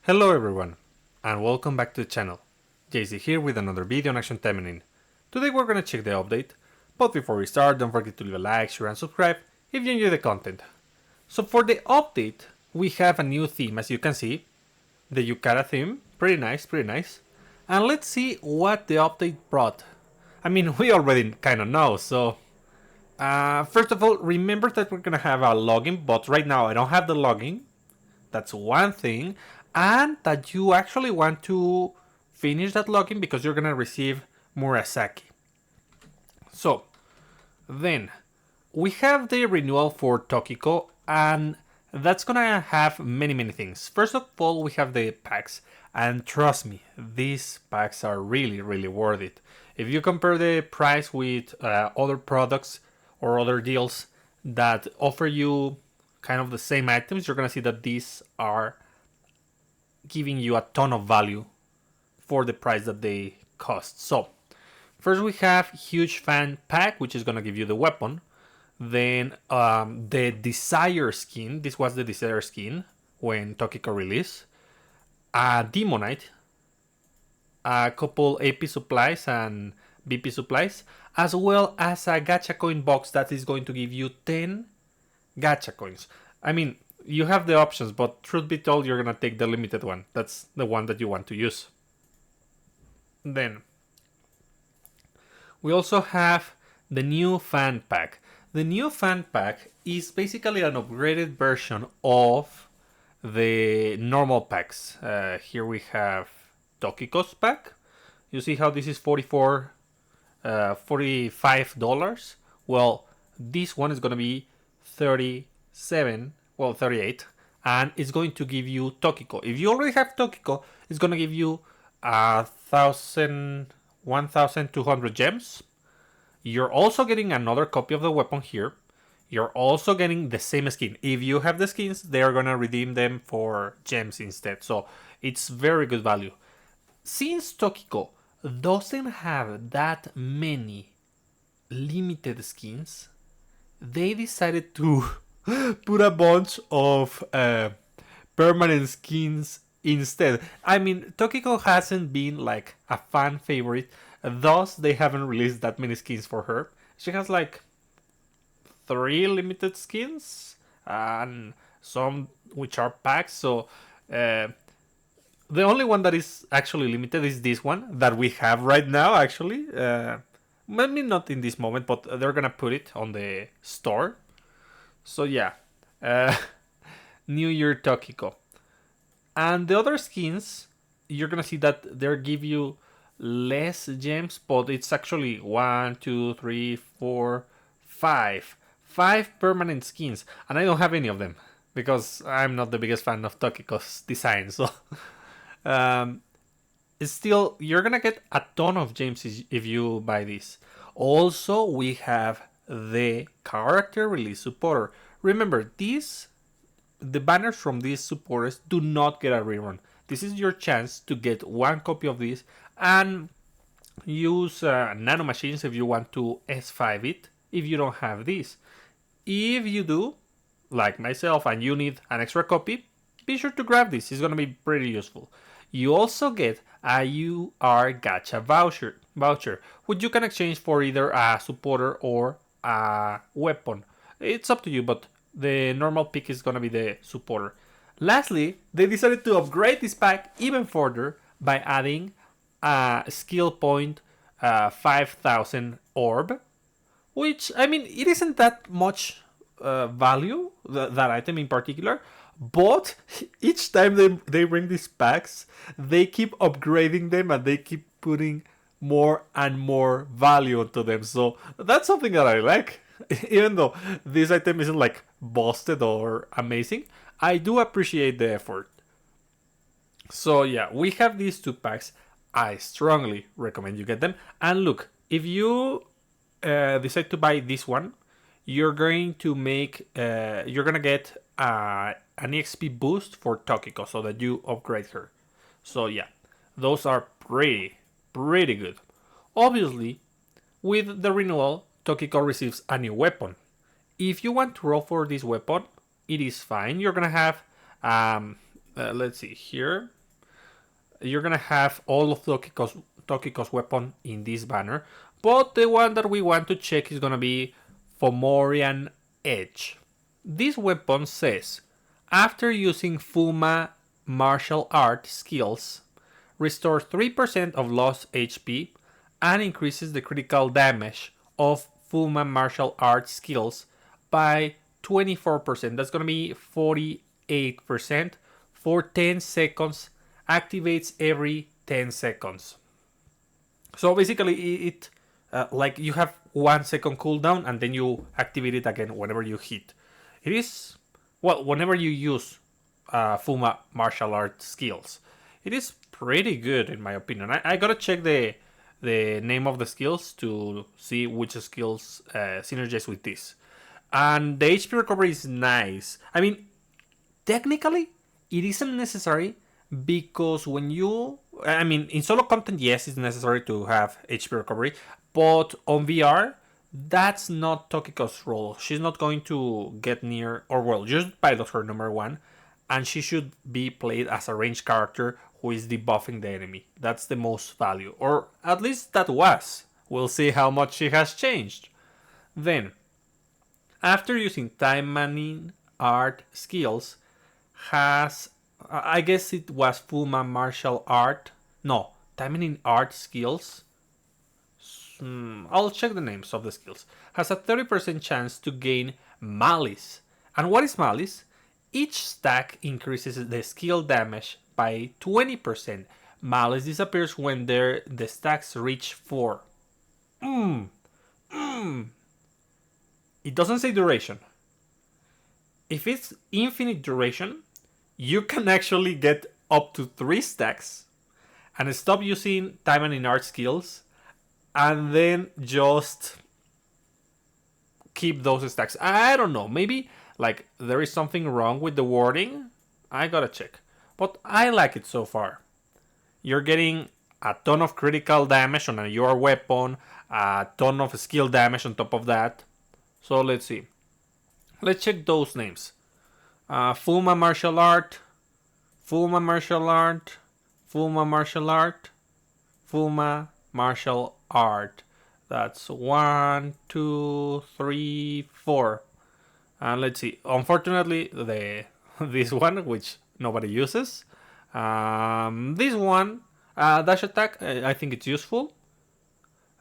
Hello everyone, and welcome back to the channel. JC here with another video on Action Taimanin. Today we're gonna check the update, but before we start, don't forget to leave a like, share and subscribe if you enjoy the content. So for the update, we have a new theme, as you can see, the Yukara theme, pretty nice. And let's see what the update brought. I mean, we already kinda know, so... first of all, remember that we're gonna have a login, but right now I don't have the login. That's one thing. And that you actually want to finish that login because you're gonna receive Murasaki. So, then, we have the renewal for Tokiko, and that's gonna have many things. First of all, we have the packs, and trust me, these packs are really worth it. If you compare the price with other products or other deals that offer you kind of the same items, you're gonna see that these are giving you a ton of value for the price that they cost. So first we have huge fan pack, which is gonna give you the weapon. Then the desire skin. This was the desire skin when Tokiko released. A demonite, a couple AP supplies and BP supplies, as well as a gacha coin box that is going to give you 10 gacha coins. I mean, you have the options, but truth be told, you're gonna take the limited one. That's the one that you want to use. Then we also have the new fan pack. The new fan pack is basically an upgraded version of the normal packs. Here we have Tokiko's pack. You see how this is $45? Well, this one is gonna be 38, and it's going to give you Tokiko. If you already have Tokiko, it's gonna give you 1,200 gems. You're also getting another copy of the weapon here. You're also getting the same skin. If you have the skins, they're gonna redeem them for gems instead. So it's very good value. Since Tokiko doesn't have that many limited skins, they decided to put a bunch of permanent skins instead. I mean, Tokiko hasn't been like a fan favorite, thus they haven't released that many skins for her. She has like 3 limited skins and some which are packs. So the only one that is actually limited is this one that we have right now, actually. Maybe not in this moment, but they're gonna put it on the store. So yeah, New Year Tokiko. And the other skins, you're gonna see that they give you less gems, but it's actually 1, 2, 3, 4, 5. 5 permanent skins, and I don't have any of them because I'm not the biggest fan of Tokiko's design. So still, you're gonna get a ton of gems if you buy this. Also, we have the character release supporter. Remember, the banners from these supporters do not get a rerun. This is your chance to get one copy of this and use nano machines if you want to S5 it if you don't have this. If you do, like myself, and you need an extra copy, be sure to grab this. It's gonna be pretty useful. You also get a UR gacha voucher, which you can exchange for either a supporter or a weapon. It's up to you, but the normal pick is gonna be the supporter. Lastly, they decided to upgrade this pack even further by adding a skill point 5,000 orb, which, I mean, it isn't that much value, that item in particular, but each time they bring these packs, they keep upgrading them and they keep putting more and more value onto them. So that's something that I like. Even though this item isn't like busted or amazing, I do appreciate the effort. So yeah, we have these 2 packs. I strongly recommend you get them. And look, if you decide to buy this one, you're going to get an EXP boost for Tokiko so that you upgrade her. So yeah, those are pretty good. Obviously, with the renewal, Tokiko receives a new weapon. If you want to roll for this weapon, it is fine. You're gonna have let's see here. you're gonna have all of Tokiko's weapon in this banner, but the one that we want to check is gonna be Fomorian Edge. This weapon says, after using Fuma martial art skills, restores 3% of lost HP and increases the critical damage of Fuma martial art skills by 24%. That's gonna be 48% for 10 seconds. Activates every 10 seconds. So basically, it like you have 1 second cooldown and then you activate it again whenever you hit. It is, well, whenever you use Fuma martial art skills. It is pretty good in my opinion. I gotta check the name of the skills to see which skills synergize with this. And the HP recovery is nice. I mean, technically, it isn't necessary because when you, I mean, in solo content, yes, it's necessary to have HP recovery, but on VR, that's not Tokiko's role. She's not going to get near, or well, just pilot her number one, and she should be played as a ranged character who is debuffing the enemy. That's the most value, or at least that was. We'll see how much she has changed. Then, after using Taimanin art skills, has, I guess it was Fuma martial art. No, Taimanin art skills. I'll check the names of the skills. Has a 30% chance to gain Malice. And what is Malice? Each stack increases the skill damage by 20%. Malice disappears when the stacks reach 4. It doesn't say duration. If it's infinite duration, you can actually get up to 3 stacks and stop using time and art skills and then just keep those stacks. I don't know, maybe like there is something wrong with the wording. I gotta check. But I like it so far. You're getting a ton of critical damage on your weapon, a ton of skill damage on top of that. So let's see. Let's check those names. Fuma martial art, Fuma martial art, Fuma martial art, Fuma martial art. That's 1, 2, 3, 4. And let's see. Unfortunately, this one, which nobody uses. This one, dash attack, I think it's useful.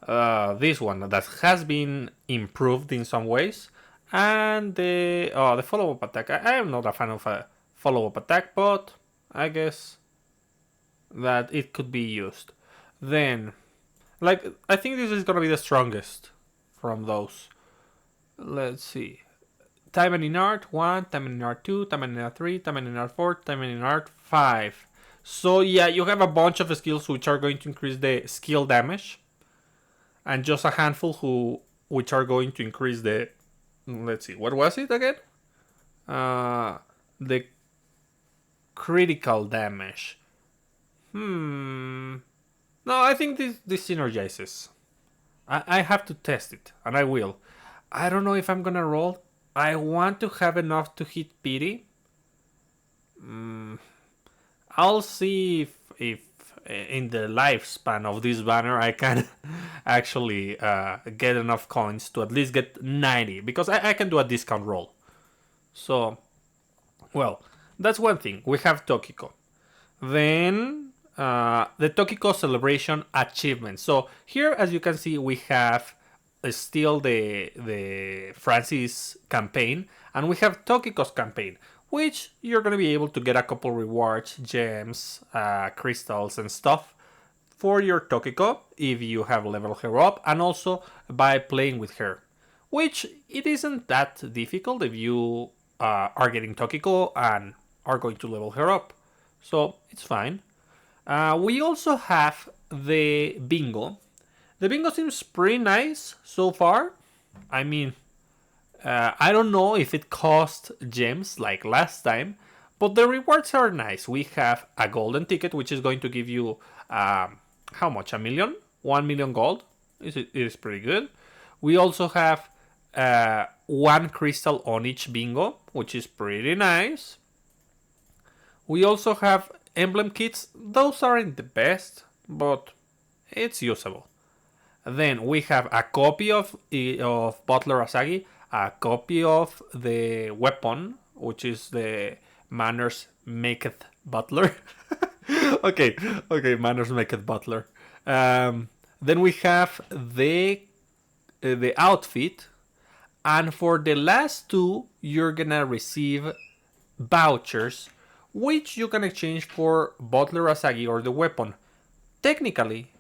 This one that has been improved in some ways. And the follow-up attack. I am not a fan of a follow-up attack, but I guess that it could be used. Then, like, I think this is gonna be the strongest from those. Let's see. Taimanin art 1, Taimanin art 2, Taimanin art 3, Taimanin art 4, Taimanin art 5. So yeah, you have a bunch of skills which are going to increase the skill damage, and just a handful which are going to increase the, let's see, what was it again? The critical damage. No, I think this synergizes. I have to test it, and I will. I don't know if I'm gonna roll. I want to have enough to hit pity. I'll see if in the lifespan of this banner I can actually get enough coins to at least get 90, because I can do a discount roll. So, well, that's one thing. We have Tokiko. Then the Tokiko Celebration achievement. So here, as you can see, we have still the Francis campaign, and we have Tokiko's campaign, which you're going to be able to get a couple rewards, gems, crystals and stuff for your Tokiko if you have leveled her up, and also by playing with her, which it isn't that difficult if you are getting Tokiko and are going to level her up, so it's fine. We also have the bingo. The bingo seems pretty nice so far. I mean, I don't know if it cost gems like last time, but the rewards are nice. We have a golden ticket, which is going to give you, how much? 1 million? 1 million gold. It is pretty good. We also have 1 crystal on each bingo, which is pretty nice. We also have emblem kits, those aren't the best, but it's usable. Then we have a copy of Butler Asagi, a copy of the weapon, which is the Manners Maketh Butler. okay, okay, Manners Maketh Butler. Then we have the outfit, and for the last two, you're gonna receive vouchers, which you can exchange for Butler Asagi or the weapon. Technically,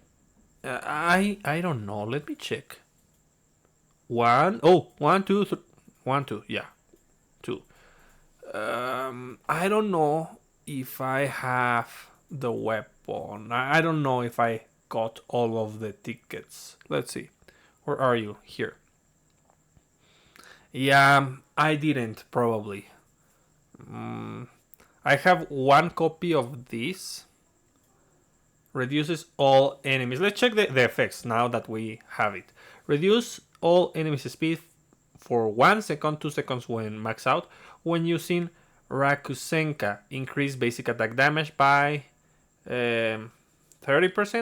I don't know. Let me check. One, two, one, two. Yeah, two. I don't know if I have the weapon. I don't know if I got all of the tickets. Let's see. Where are you? Here. Yeah, I didn't probably. I have one copy of this. Reduces all enemies. Let's check the effects now that we have it. Reduce all enemies speed for 1 second, 2 seconds when max out. When using Rakusenka, increase basic attack damage by 30%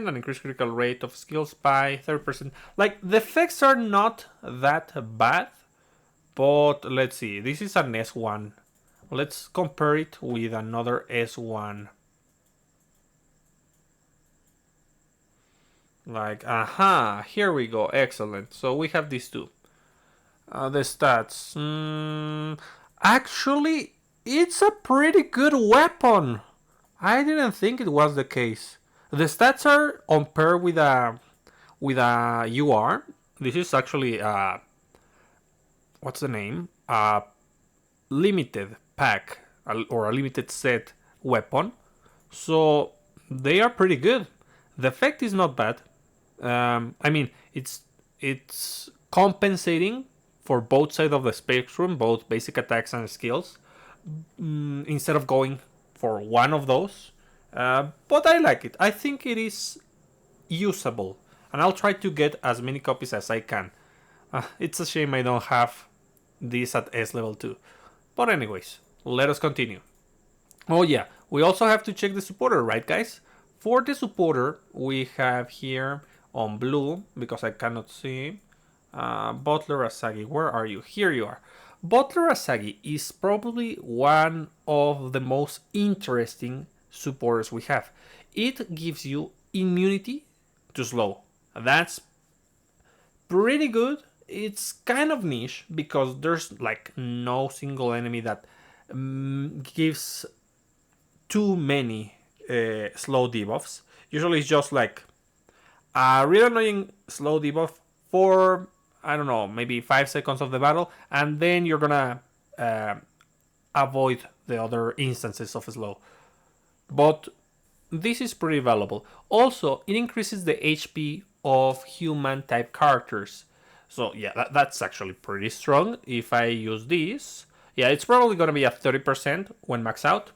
and increase critical rate of skills by 30%. Like, the effects are not that bad, but let's see. This is an S1. Let's compare it with another S1. Like, aha, here we go. Excellent. So we have these two. The stats. Actually, it's a pretty good weapon. I didn't think it was the case. The stats are on par with a UR. This is actually what's the name? A limited pack or a limited set weapon. So they are pretty good. The effect is not bad. I mean, it's compensating for both sides of the spectrum, both basic attacks and skills, instead of going for one of those. But I like it. I think it is usable, and I'll try to get as many copies as I can. It's a shame I don't have this at S level 2. But anyways, let us continue. Oh yeah, we also have to check the supporter, right guys? For the supporter, we have here on blue, because I cannot see, Butler Asagi. Where are you? Here you are. Butler Asagi is probably one of the most interesting supporters we have. It gives you immunity to slow. That's pretty good. It's kind of niche because there's like no single enemy that gives too many slow debuffs. Usually it's just like a real annoying slow debuff for, I don't know, maybe 5 seconds of the battle, and then you're gonna avoid the other instances of slow. But this is pretty valuable. Also, it increases the HP of human type characters. So yeah, that's actually pretty strong. If I use this, yeah, it's probably gonna be at 30% when max out.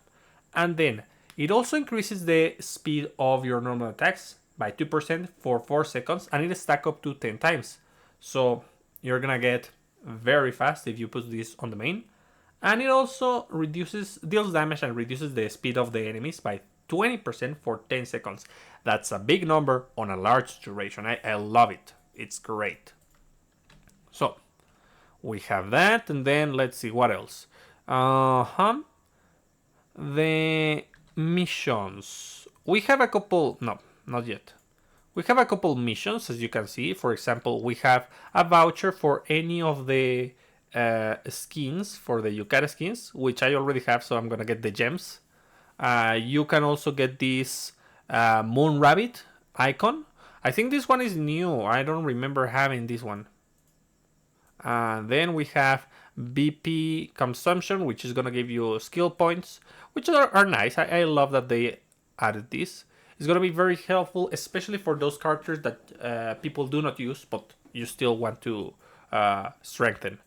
And then it also increases the speed of your normal attacks by 2% for 4 seconds, and it stacks up to 10 times. So you're gonna get very fast if you put this on the main. And it also deals damage and reduces the speed of the enemies by 20% for 10 seconds. That's a big number on a large duration. I love it. It's great. So we have that, and then let's see what else. The missions. We have a couple. No, not yet. We have a couple missions, as you can see. For example, we have a voucher for any of the skins, for the Yukata skins, which I already have, so I'm gonna get the gems. You can also get this Moon Rabbit icon. I think this one is new. I don't remember having this one. Then we have BP consumption, which is gonna give you skill points, which are nice. I love that they added this. It's gonna be very helpful, especially for those characters that people do not use, but you still want to strengthen.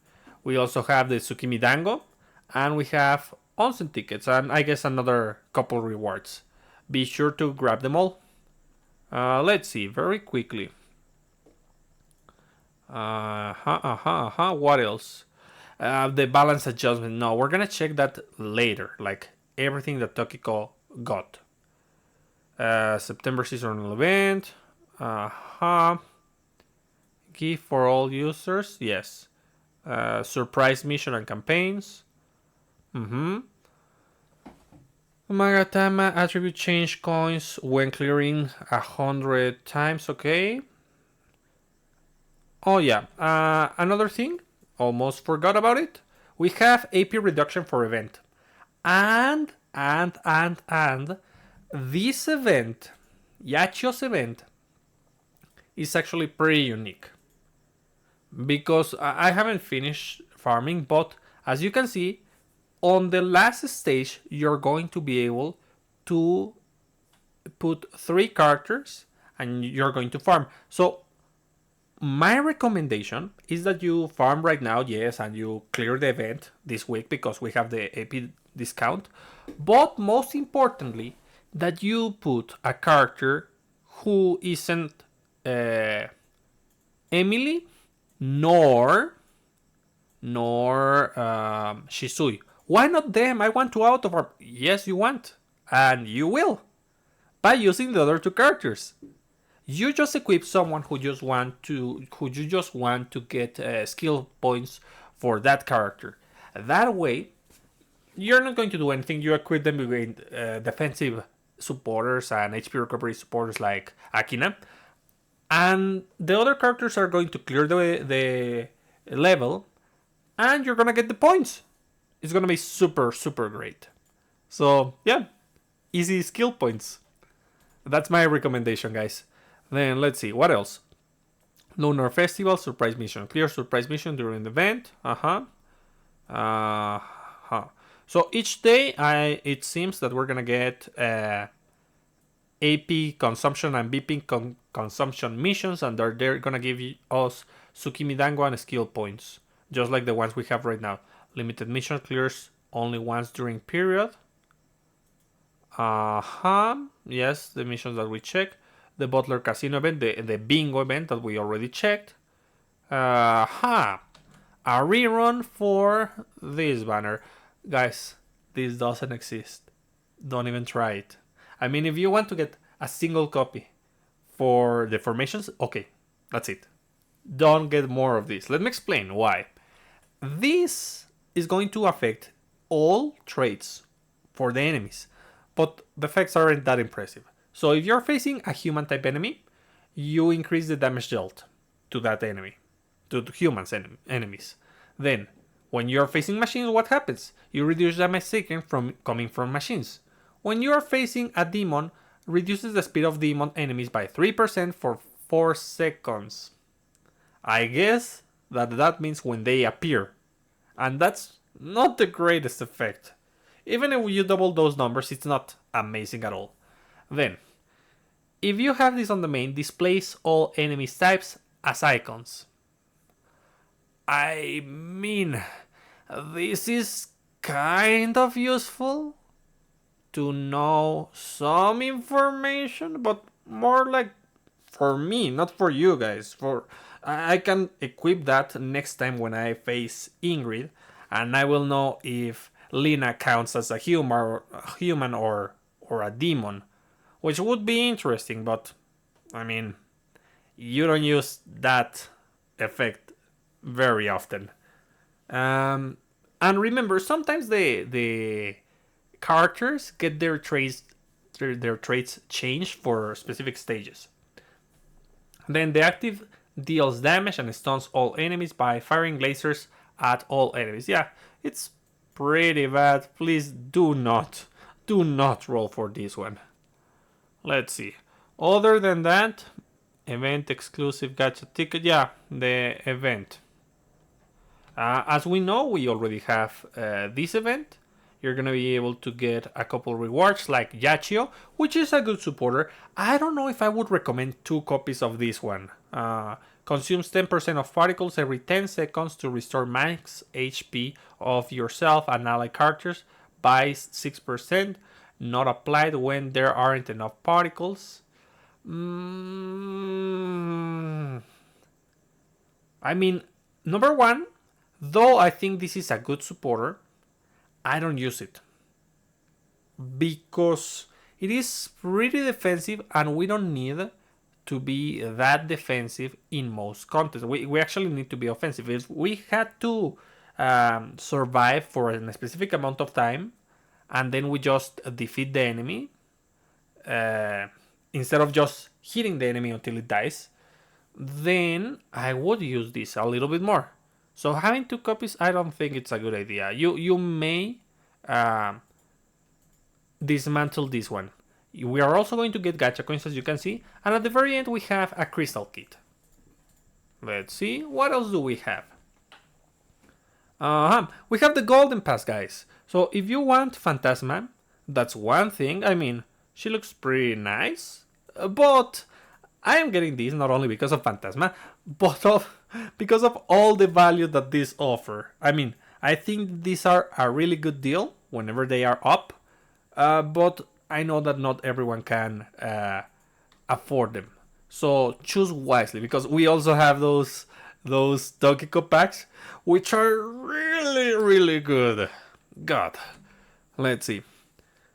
We also have the Tsukimi Dango, and we have onsen tickets, and I guess another couple rewards. Be sure to grab them all. Let's see, very quickly. What else? The balance adjustment. No, we're gonna check that later, like everything that Tokiko got. September seasonal event. Gift for all users. Yes. Surprise mission and campaigns. Magatama attribute change coins when clearing 100 times. Okay. Oh yeah. Another thing. Almost forgot about it. We have AP reduction for event. And this event, Yachio's event, is actually pretty unique. Because I haven't finished farming, but as you can see, on the last stage, you're going to be able to put 3 characters and you're going to farm. So my recommendation is that you farm right now, yes, and you clear the event this week because we have the AP discount. But most importantly, that you put a character who isn't Emily nor Shisui. Why not them? I want to auto farm. Yes, you want, and you will by using the other 2 characters. You just equip someone who you just want to get skill points for that character. That way, you're not going to do anything. You equip them with defensive supporters and HP recovery supporters like Akina, and the other characters are going to clear the level, and you're gonna get the points. It's gonna be super great. So yeah, easy skill points. That's my recommendation, guys. Then let's see, what else? Lunar Festival, surprise mission. Clear surprise mission during the event. So each day, it seems that we're gonna get AP consumption and BP consumption missions, and they're gonna give us Tsukimi Dango and skill points, just like the ones we have right now. Limited mission clears only once during period. Yes, the missions that we check. The Butler Casino event, the bingo event that we already checked. A rerun for this banner. Guys, this doesn't exist. Don't even try it. I mean, if you want to get a single copy for the formations, okay, that's it. Don't get more of this. Let me explain why. This is going to affect all traits for the enemies, but the effects aren't that impressive. So if you're facing a human type enemy, you increase the damage dealt to that enemy, to humans enemies. Then, when you're facing machines, what happens? You reduce damage taken from coming from machines. When you are facing a demon, reduces the speed of demon enemies by 3% for 4 seconds. I guess that means when they appear. And that's not the greatest effect. Even if you double those numbers, it's not amazing at all. Then, if you have this on the main, displays all enemy types as icons. I mean, this is kind of useful to know some information, but more like for me, not for you guys. I can equip that next time when I face Ingrid, and I will know if Lina counts as a human or a demon, which would be interesting. But I mean, you don't use that effect very often. And remember, sometimes the characters get their traits changed for specific stages. Then the active deals damage and stuns all enemies by firing lasers at all enemies. Yeah, it's pretty bad. Please do not roll for this one. Let's see. Other than that, event exclusive gacha ticket. Yeah, the event. As we know, we already have this event. You're going to be able to get a couple rewards like Yachio, which is a good supporter. I don't know if I would recommend 2 copies of this one. Consumes 10% of particles every 10 seconds to restore max HP of yourself and allied characters by 6%. Not applied when there aren't enough particles. I mean, number one, though I think this is a good supporter, I don't use it. Because it is pretty defensive, and we don't need to be that defensive in most contests. We actually need to be offensive. If we had to survive for a specific amount of time, and then we just defeat the enemy, instead of just hitting the enemy until it dies, then I would use this a little bit more. So having 2 copies, I don't think it's a good idea. You may dismantle this one. We are also going to get gacha coins, as you can see, and at the very end we have a crystal kit. Let's see, what else do we have? We have the golden pass, guys. So if you want Phantasma, that's one thing. I mean, she looks pretty nice, but I am getting this not only because of Phantasma, but because of all the value that these offer. I mean, I think these are a really good deal whenever they are up, but I know that not everyone can afford them. So choose wisely, because we also have those Tokiko packs, which are really, really good. God, let's see.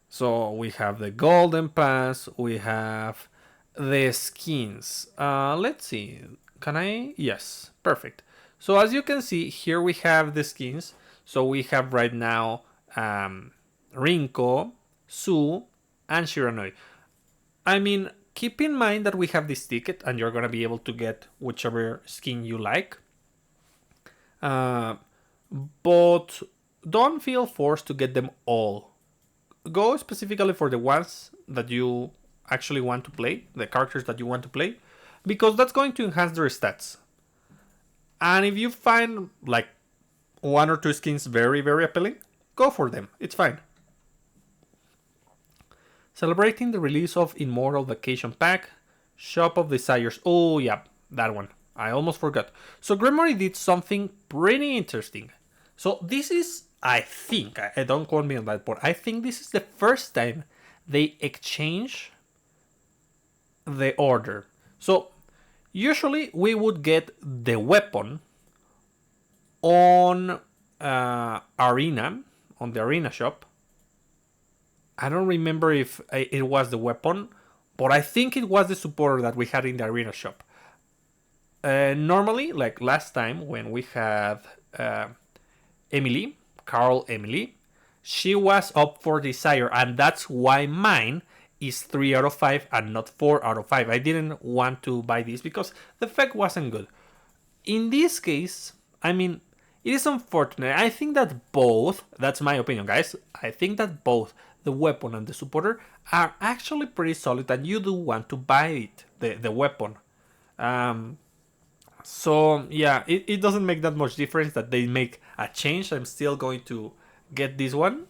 So we have the golden pass, we have the skins. Let's see, can I? Yes, perfect. So as you can see, here we have the skins. So we have right now Rinko, Su, and Shiranui. I mean, keep in mind that we have this ticket and you're gonna be able to get whichever skin you like. But don't feel forced to get them all. Go specifically for the ones that you actually want to play, the characters that you want to play, because that's going to enhance their stats. And if you find like 1 or 2 skins very, very appealing, go for them. It's fine. Celebrating the release of Immortal Vacation Pack, Shop of Desires. Oh yeah, that one. I almost forgot. So Gremory did something pretty interesting. So this is, I think, I don't quote me on that, but I think this is the first time they exchange the order. So usually we would get the weapon on Arena, on the Arena shop. I don't remember if it was the weapon, but I think it was the supporter that we had in the Arena shop. Normally, like last time when we had Emily, Carl Emily, she was up for Desire, and that's why mine is 3 out of 5 and not 4 out of 5. I didn't want to buy this because the effect wasn't good. In this case, I mean, it is unfortunate. I think that both, that's my opinion, guys, I think that both the weapon and the supporter are actually pretty solid, and you do want to buy it, the weapon. So yeah, it doesn't make that much difference that they make a change. I'm still going to get this one.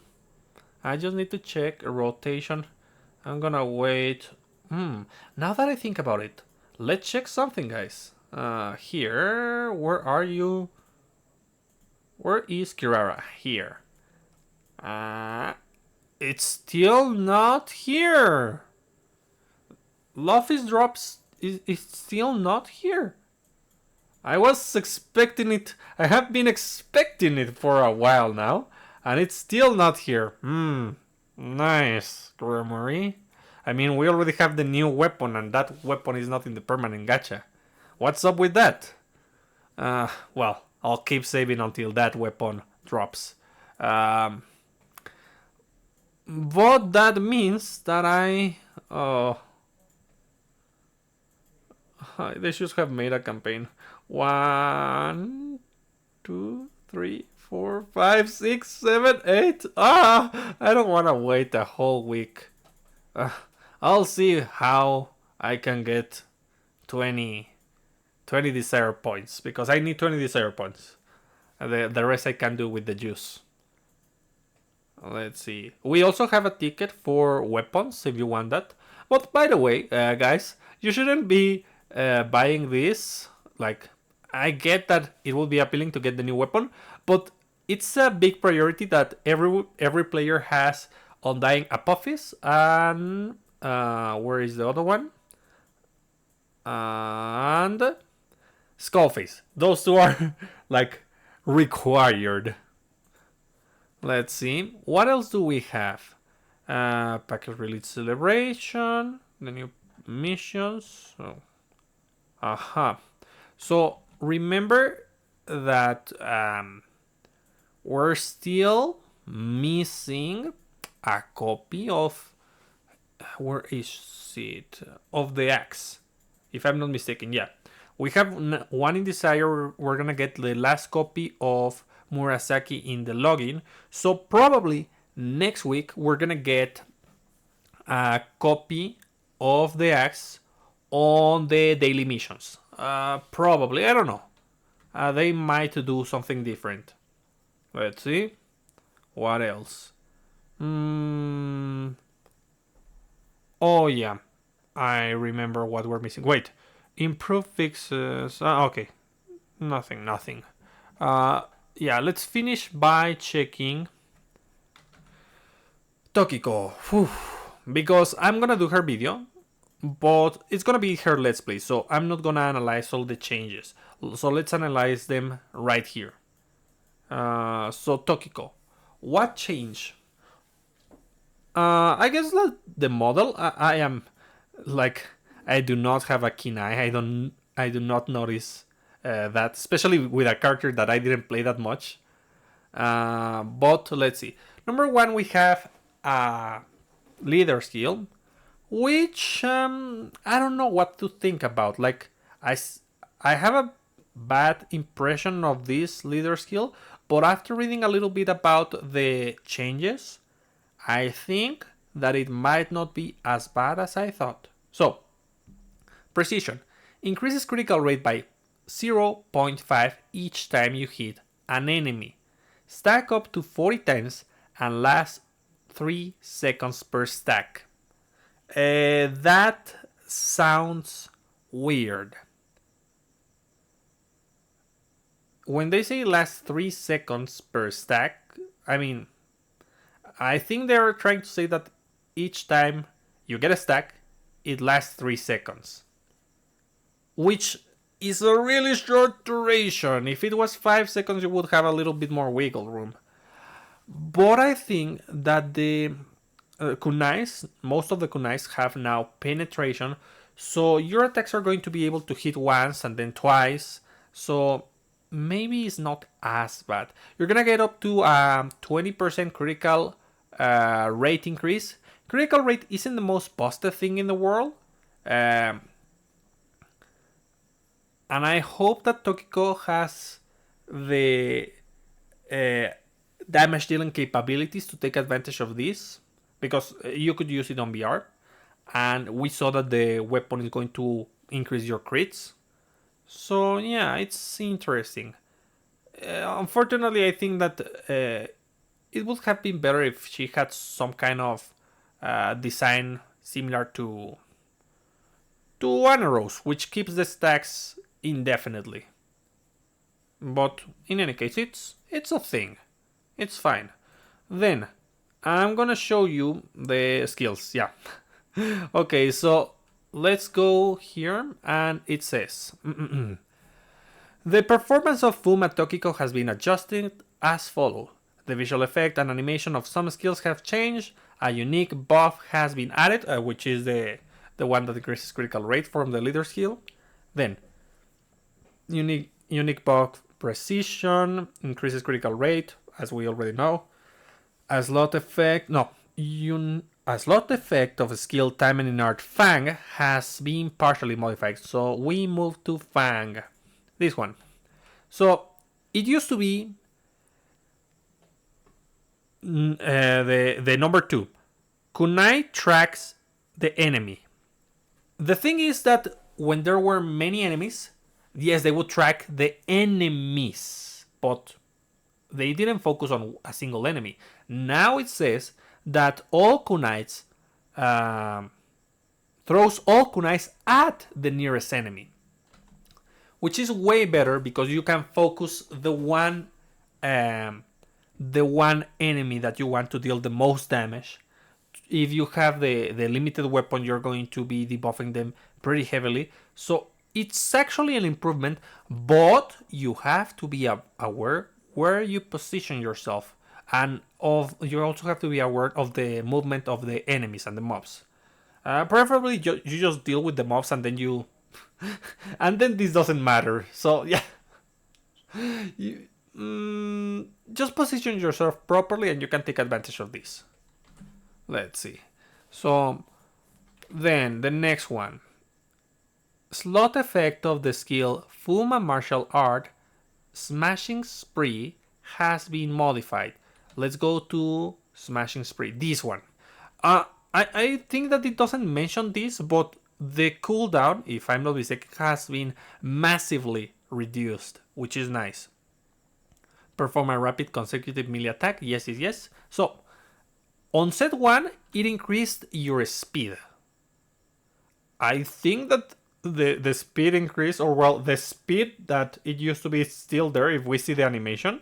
I just need to check a rotation. I'm gonna wait. Now that I think about it, let's check something, guys. Here, where are you? Where is Kirara? Here. It's still not here. Luffy's drops is still not here. I was expecting it. I have been expecting it for a while now, and it's still not here. Nice, Gremory. I mean, we already have the new weapon, and that weapon is not in the permanent gacha. What's up with that? Well, I'll keep saving until that weapon drops. But that means that they should have made a campaign. 1, 2, 3, 4, 5, 6, 7, 8. I don't want to wait a whole week. I'll see how I can get 20 desire points, because I need 20 desire points. The rest I can do with the juice. Let's see. We also have a ticket for weapons if you want that. But by the way, guys, you shouldn't be buying this. Like, I get that it will be appealing to get the new weapon, but it's a big priority that every player has Undying Apophis and where is the other one? And Skullface. Those two are like required. Let's see. What else do we have? Package release celebration, the new missions. So, So remember that we're still missing a copy of, where is it, of the axe, if I'm not mistaken. Yeah, we have one in Desire. We're gonna get the last copy of Murasaki in the login, so probably next week we're gonna get a copy of the axe on the daily missions. Probably, I don't know. They might do something different. Let's see. What else? Oh yeah, I remember what we're missing. Wait, improve fixes. Okay, nothing. Uh, yeah, let's finish by checking Tokiko. Whew. Because I'm gonna do her video, but it's gonna be her let's play, so I'm not gonna analyze all the changes. So let's analyze them right here. So Tokiko, what changed? I guess the model. I am like, I do not have a keen eye. I do not notice that, especially with a character that I didn't play that much. But let's see. Number one, we have a leader skill, which I don't know what to think about. Like, I have a bad impression of this leader skill, but after reading a little bit about the changes, I think that it might not be as bad as I thought. So, precision increases critical rate by 0.5 each time you hit an enemy. Stack up to 40 times and lasts 3 seconds per stack. That sounds weird. When they say lasts 3 seconds per stack, I mean, I think they're trying to say that each time you get a stack, it lasts 3 seconds. Which is a really short duration. If it was 5 seconds, you would have a little bit more wiggle room. But I think that the kunais, most of the kunais have now penetration, so your attacks are going to be able to hit once and then twice. So maybe it's not as bad. You're gonna get up to 20% critical rate increase. Critical rate isn't the most busted thing in the world. And I hope that Tokiko has the damage dealing capabilities to take advantage of this, because you could use it on BR, and we saw that the weapon is going to increase your crits. So yeah, it's interesting. Unfortunately, I think that it would have been better if she had some kind of design similar to Anaros, which keeps the stacks indefinitely. But in any case, it's a thing. It's fine. Then I'm gonna show you the skills. Yeah. Okay, so let's go here, and it says the performance of Fuma Tokiko has been adjusted as follows. The visual effect and animation of some skills have changed. A unique buff has been added, which is the one that increases critical rate from the leader skill. Then unique buff precision increases critical rate, as we already know. A slot effect of skill Taimanin art Fang has been partially modified, so we move to Fang. This one. So it used to be the number 2. Kunai tracks the enemy. The thing is that when there were many enemies, yes, they would track the enemies, but they didn't focus on a single enemy. Now it says that all kunais throws all kunais at the nearest enemy, which is way better because you can focus the one enemy that you want to deal the most damage. If you have the limited weapon, you're going to be debuffing them pretty heavily. So it's actually an improvement, but you have to be aware where you position yourself. And you also have to be aware of the movement of the enemies and the mobs. Preferably you just deal with the mobs and then you and then this doesn't matter. So yeah, you, just position yourself properly and you can take advantage of this. Let's see. So then the next one, slot effect of the skill Fuma Martial Art Smashing Spree has been modified. Let's go to Smashing Spree. This one. I think that it doesn't mention this, but the cooldown, if I'm not mistaken, has been massively reduced, which is nice. Perform a rapid consecutive melee attack. Yes, yes, yes. So, on set 1, it increased your speed. I think that the speed increase, or well, the speed that it used to be is still there if we see the animation.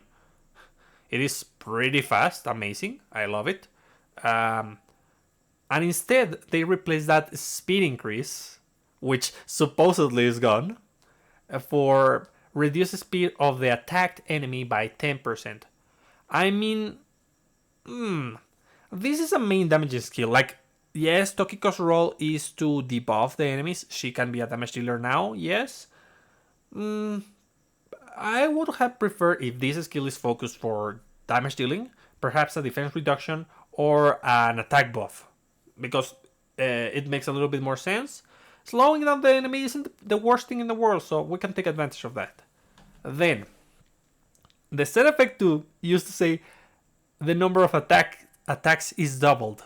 It is pretty fast, amazing. I love it. And instead, they replaced that speed increase, which supposedly is gone, for reduce speed of the attacked enemy by 10%. I mean, this is a main damage skill. Like, yes, Tokiko's role is to debuff the enemies. She can be a damage dealer now, yes. I would have preferred if this skill is focused for damage dealing, perhaps a defense reduction or an attack buff, because it makes a little bit more sense. Slowing down the enemy isn't the worst thing in the world, so we can take advantage of that. Then, the set effect 2 used to say the number of attacks is doubled.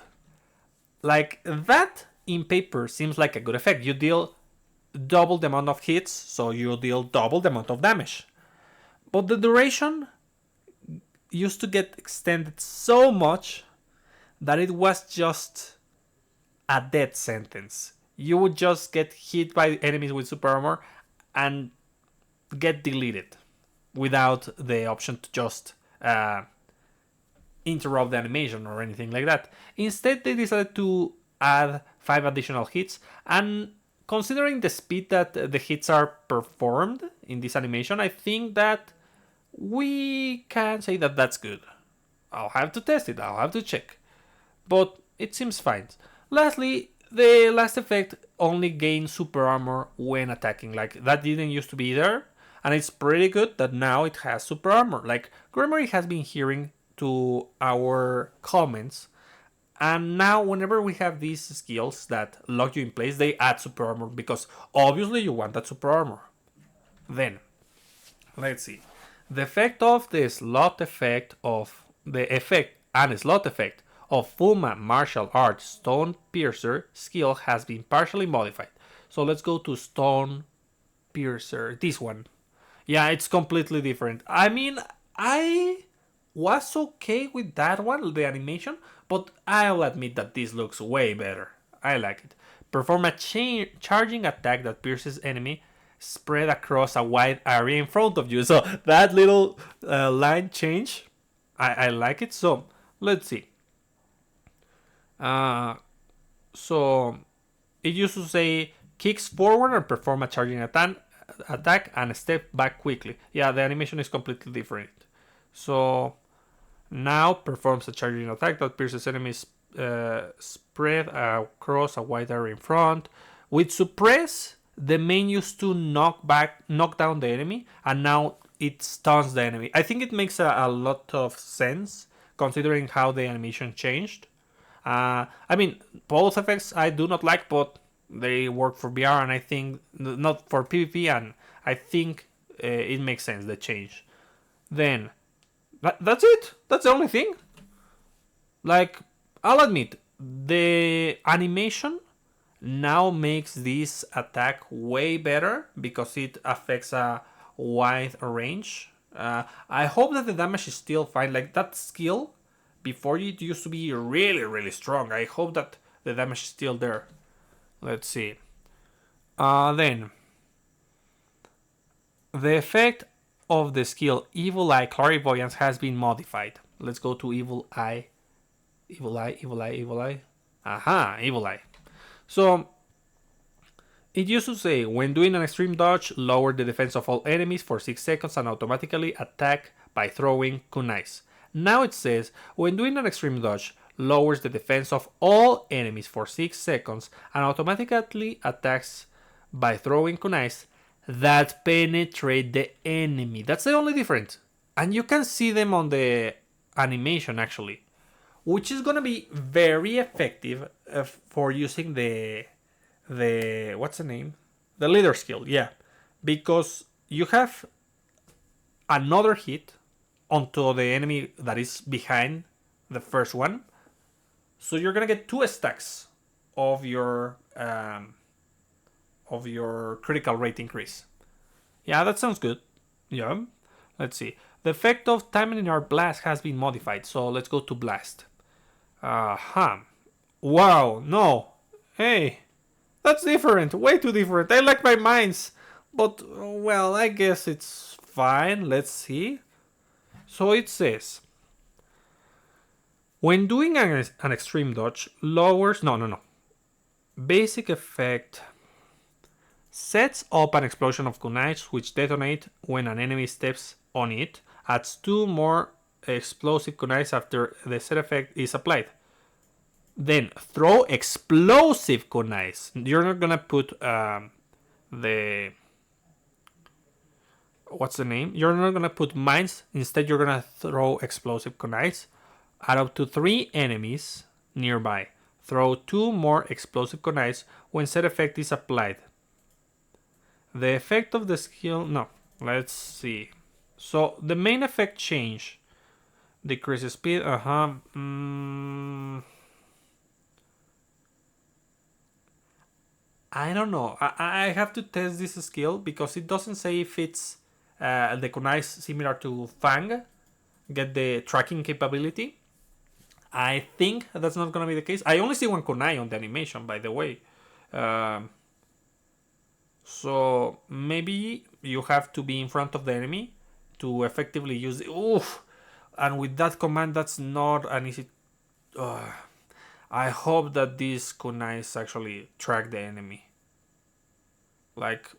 Like, that in paper seems like a good effect. You deal double the amount of hits, so you deal double the amount of damage. But the duration used to get extended so much that it was just a death sentence. You would just get hit by enemies with super armor and get deleted without the option to just interrupt the animation or anything like that. Instead, they decided to add 5 additional hits, and considering the speed that the hits are performed in this animation, I think that we can say that that's good. I'll have to test it, I'll have to check, but it seems fine. Lastly, the last effect only gains super armor when attacking. Like, that didn't used to be there, and it's pretty good that now it has super armor. Like, Gremory has been hearing to our comments, and now whenever we have these skills that lock you in place, they add super armor, because obviously you want that super armor. Then, let's see. The effect of the slot effect of the effect and slot effect of Fuma Martial Arts Stone Piercer skill has been partially modified. So let's go to Stone Piercer, this one. Yeah, it's completely different. I mean, I was okay with that one, the animation, but I'll admit that this looks way better. I like it. Perform a charging attack that pierces enemy spread across a wide area in front of you. So that little line change, I like it. So let's see. So it used to say kicks forward and perform a charging attack and step back quickly. Yeah, the animation is completely different. So now performs a charging attack that pierces enemies spread across a wide area in front. With suppress, the main used to knock down the enemy, and now it stuns the enemy. I think it makes a lot of sense considering how the animation changed. I mean, both effects I do not like, but they work for VR, and I think not for PvP, and I think it makes sense, the change. Then that's it. That's the only thing. Like, I'll admit, the animation now makes this attack way better because it affects a wide range. I hope that the damage is still fine. Like, that skill before it used to be really, really strong. I hope that the damage is still there. Let's see. Then the effect of the skill Evil Eye Clairvoyance has been modified. Let's go to Evil Eye. Evil Eye. Aha, Evil Eye. So, it used to say, when doing an extreme dodge, lower the defense of all enemies for 6 seconds and automatically attack by throwing kunais. Now it says, when doing an extreme dodge, lowers the defense of all enemies for 6 seconds and automatically attacks by throwing kunais that penetrate the enemy. That's the only difference. And you can see them on the animation actually, which is gonna be very effective for using the what's the name? The leader skill, yeah. Because you have another hit onto the enemy that is behind the first one. So you're gonna get 2 stacks of your critical rate increase. Yeah, that sounds good. Yeah. Let's see. The effect of Taimanin our blast has been modified. So let's go to blast. Wow, no. Hey, that's different. Way too different. I like my mines. But, well, I guess it's fine. Let's see. So it says, when doing an extreme dodge, lowers... No. Basic effect sets up an explosion of kunais which detonate when an enemy steps on it. Adds 2 more explosive kunais after the set effect is applied. Then throw explosive kunais. You're not gonna put the... What's the name? You're not gonna put mines. Instead, you're gonna throw explosive kunais at up to 3 enemies nearby. Throw 2 more explosive kunais when set effect is applied. The effect of the skill... No, let's see. So the main effect change. Decreases speed. I don't know. I have to test this skill because it doesn't say if it's the kunai similar to Fang, get the tracking capability. I think that's not gonna be the case. I only see 1 kunai on the animation, by the way. So maybe you have to be in front of the enemy to effectively use it. Oof! And with that command, that's not an easy... I hope that these kunais actually track the enemy. Like,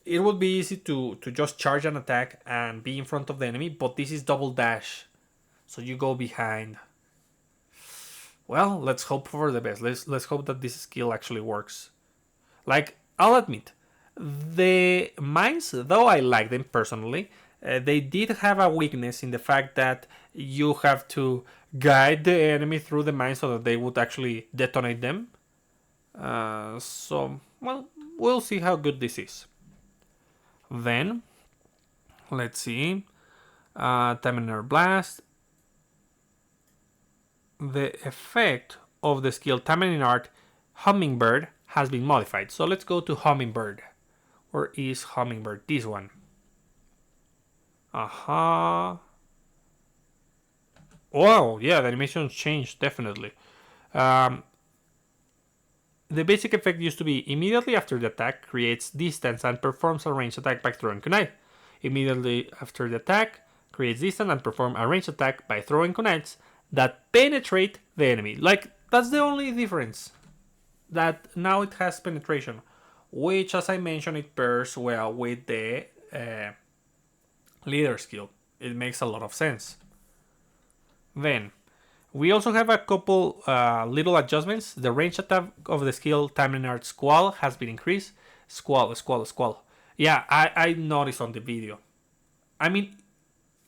it would be easy to just charge an attack and be in front of the enemy, but this is double dash. So you go behind. Well, let's hope for the best. Let's hope that this skill actually works. Like, I'll admit, the mines, though I like them personally, they did have a weakness in the fact that you have to guide the enemy through the mines so that they would actually detonate them. So, well, we'll see how good this is. Then, let's see. Taimanin Blast. The effect of the skill Taimanin Art Hummingbird has been modified. So let's go to Hummingbird. Where is Hummingbird? This one. Wow, yeah, the animation changed, definitely. The basic effect used to be immediately after the attack creates distance and performs a ranged attack by throwing kunai. Immediately after the attack creates distance and perform a ranged attack by throwing kunais that penetrate the enemy. Like, that's the only difference. That now it has penetration, which, as I mentioned, it pairs well with the leader skill. It makes a lot of sense. Then, we also have a couple little adjustments. The range attack of the skill Taimanin Art Squall has been increased. Squall. Yeah, I noticed on the video. I mean,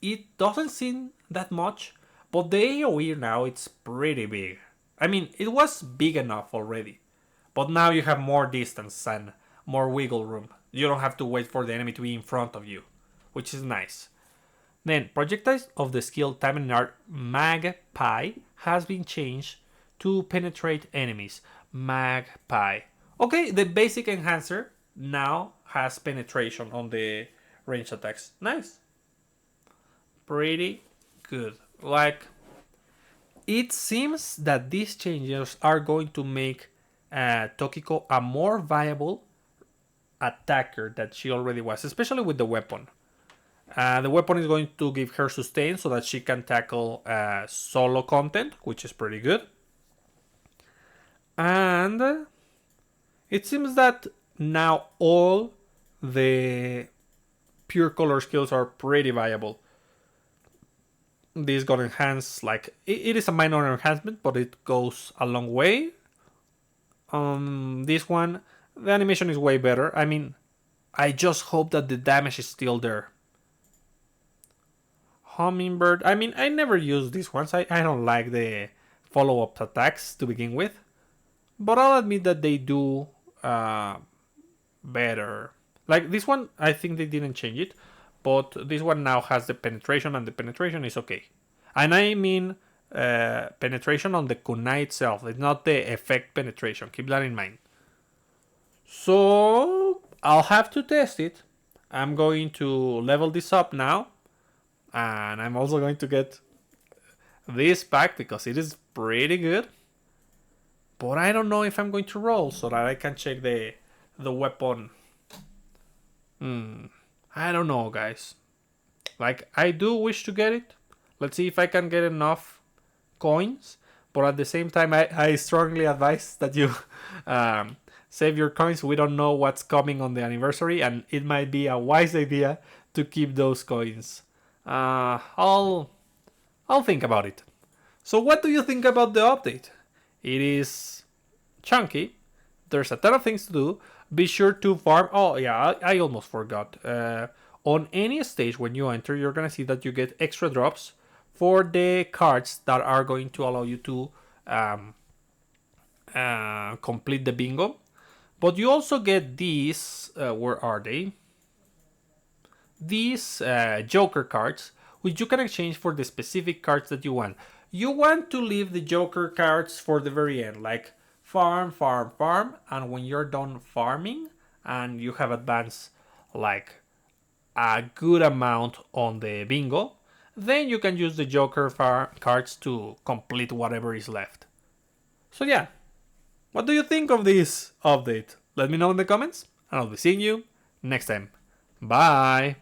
it doesn't seem that much, but the AoE now it's pretty big. I mean, it was big enough already, but now you have more distance and more wiggle room. You don't have to wait for the enemy to be in front of you, which is nice. Then, projectiles of the skill Taimanin Art Magpie has been changed to penetrate enemies. Magpie. Okay, the basic enhancer now has penetration on the range attacks. Nice. Pretty good. Like, it seems that these changes are going to make Tokiko a more viable attacker that she already was, especially with the weapon. The weapon is going to give her sustain so that she can tackle solo content, which is pretty good. And it seems that now all the pure color skills are pretty viable. This got enhanced, like, it is a minor enhancement, but it goes a long way. This one, the animation is way better. I mean, I just hope that the damage is still there. Hummingbird, I mean, I never use these ones. I don't like the follow-up attacks to begin with. But I'll admit that they do better. Like this one, I think they didn't change it. But this one now has the penetration, and the penetration is okay. And I mean penetration on the kunai itself. It's not the effect penetration. Keep that in mind. So I'll have to test it. I'm going to level this up now. And I'm also going to get this pack because it is pretty good. But I don't know if I'm going to roll so that I can check the weapon. I don't know, guys. Like, I do wish to get it. Let's see if I can get enough coins. But at the same time, I strongly advise that you save your coins. We don't know what's coming on the anniversary, and it might be a wise idea to keep those coins. I'll think about it. So what do you think about the update? It is chunky. There's a ton of things to do. Be sure to farm. Oh yeah, I almost forgot. On any stage when you enter, you're gonna see that you get extra drops for the cards that are going to allow you to complete the bingo. But you also get these. Where are they? These Joker cards, which you can exchange for the specific cards that you want. You want to leave the Joker cards for the very end, like farm, farm, farm, and when you're done farming and you have advanced like a good amount on the bingo, then you can use the Joker cards to complete whatever is left. So yeah, what do you think of this update? Let me know in the comments, and I'll be seeing you next time. Bye!